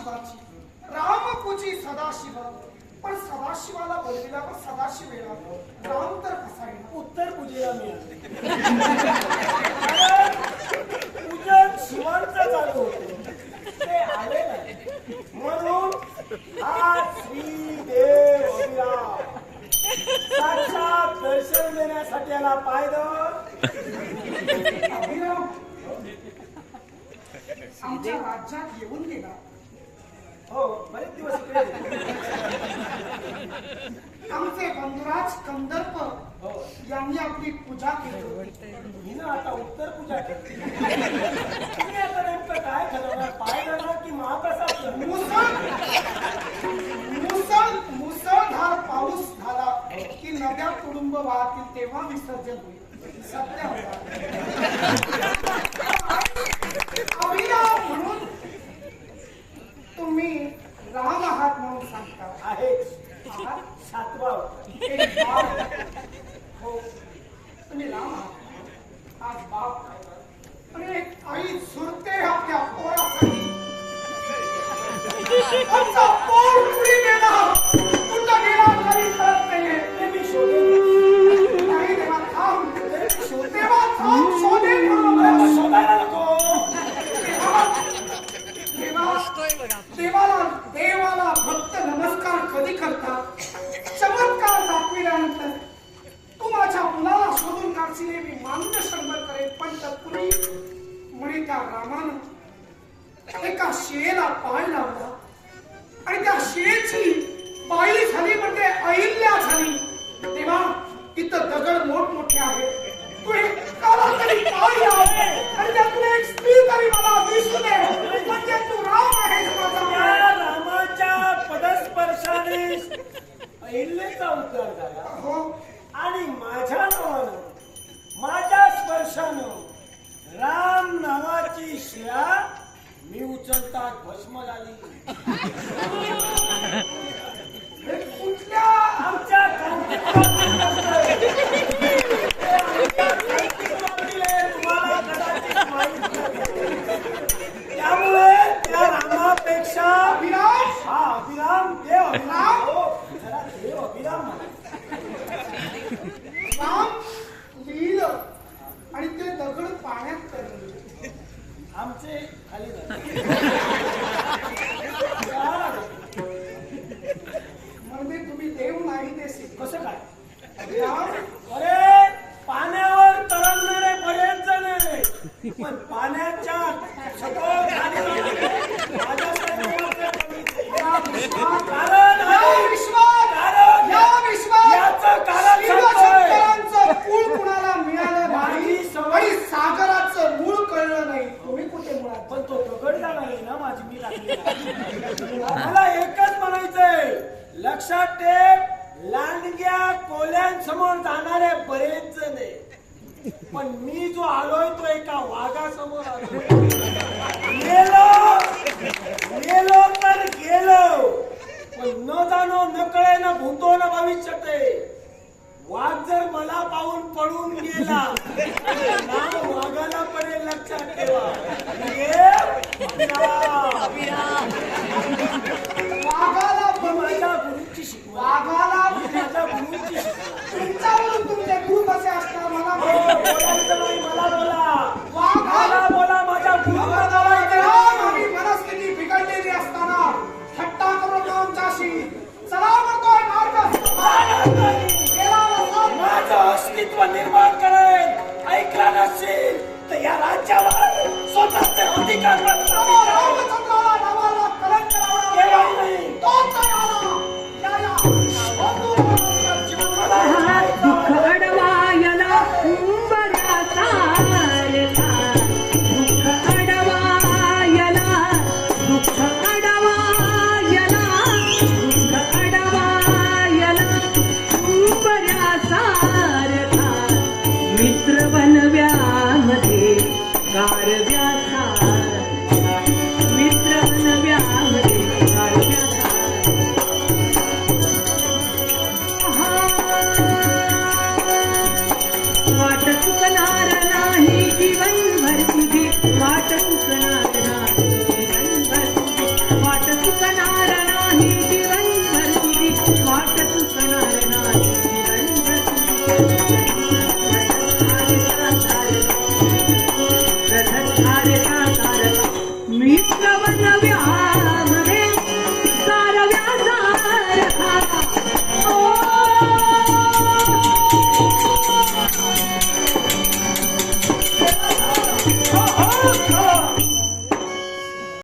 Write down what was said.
सदाशिवाची रामपूजी सदाशिव पण सदाशिवाला बोलविल्यावर सदाशिव येणार राम तर कसा येणार उत्तर पूजेला मिळाले पूजन शिवांचं चालू होते ते आले नाही म्हणून आज श्री देव अभिराम साक्षात दर्शन देण्यासाठी याला पायदळ अभिराम आमच्या राज्यात येऊन गेला हो बरेच दिवस इकडे आमचे बंधुराज कंदर्प हो यांनी आपली पूजा केली हिनं आता उत्तर पूजा केली तुम्ही आता नेमकं काय ठरवणार पायदळ की महाप्रसाद मुसळधार पाऊस झाला की नद्या तुडुंब वाहतील तेव्हा विसर्जन होईल सत्य अभिराम म्हणून तुम्ही राम आहात म्हणून सांगता आहे आहात? सातवा एक बाप हो तुम्ही राम आहात आज बाप आणि एक आई झुरते आपल्या पोरासाठी आमचा पोर कुणी गेला कुठं गेला तरी कळत नाहीये ते मी शोधेन नाही देवा थांब देवा थांब शोधेन म्हणून शोधायला नको देवाला भक्त नमस्कार कधी करतात चमत्कार दाखविल्यानंतर तू माझ्या मुलाला शोधून काढशील मी मान्य शंभर करेन पण तत्पूर्वी म्हणे त्या रामानं एका शिळेला पाय लावला आणि त्या शिळेची बाई झाली म्हणजे अहिल्या झाली तेव्हा इथं दगड मोठमोठे आहेत तू एकाला तरी पाय लाव आणि त्यातून एक स्त्री तरी मला दिसू दे म्हणजे तू राम आहेस माझा या रामाच्या पदस्पर्शाने अहिल्याचा उद्धार झाला हो आणि माझ्या नावानं माझ्या स्पर्शानं राम नावाची शिळा मी उचलतात भस्म झाली हे कुठल्या आमच्या तुम्हाला कदाचित माहित नाही. त्यामुळे त्या रामापेक्षा अभिराम हा अभिराम देव अभिराम हो जरा देव अभिराम म्हणा राम लिहिलं आणि ते दगड पाण्यात तरंगले आमचे खाली म्हणजे तुम्ही देव नाही ते सिद्ध कसं काय अभिराम अरे पाण्यावर तरंगणारे बरेच जण आहे पण पाण्याच्या सखोल खाली कारण या विश्वात याचं कारण शिवशंकरांचं मूळ कुणाला मिळालं नाही माझी सवय आणि सागराचं मूळ कळलं नाही तुम्ही कुठे मुळात पण तो दगड जाणार आहे ना माझी मी लागली मला एकच म्हणायचंय लक्षात ठेव लांडग्या कोल्यांसमोर जाणारे बरेच जण आहे पण मी जो आलोय तो एका वाघासमोर आलोय गेलो तर गेलो पण न जाणो न कळे न भूतो न भविष्यते वाघ जर मला पाहून पळून गेला नाव वाघाला पडेल लक्षात ठेवा वाघाला माझ्या गुरुची शिकवा वाघाला माझ्या गुरुची शिकवा तुमच्यावरून तुमचे गुरु कसे असतात मला बोलायचं नाही मला बोला वाघाला बोला माझ्या गुरुला बोलायचं आम्ही मनस्थिती बिघडलेली असताना थट्टा करून आमच्याशी चला म्हणतोय मार्ग गेला नसा. माझं अस्तित्व निर्माण करेल ऐकला नसेल तर या राज्यावर स्वतःचे अधिकार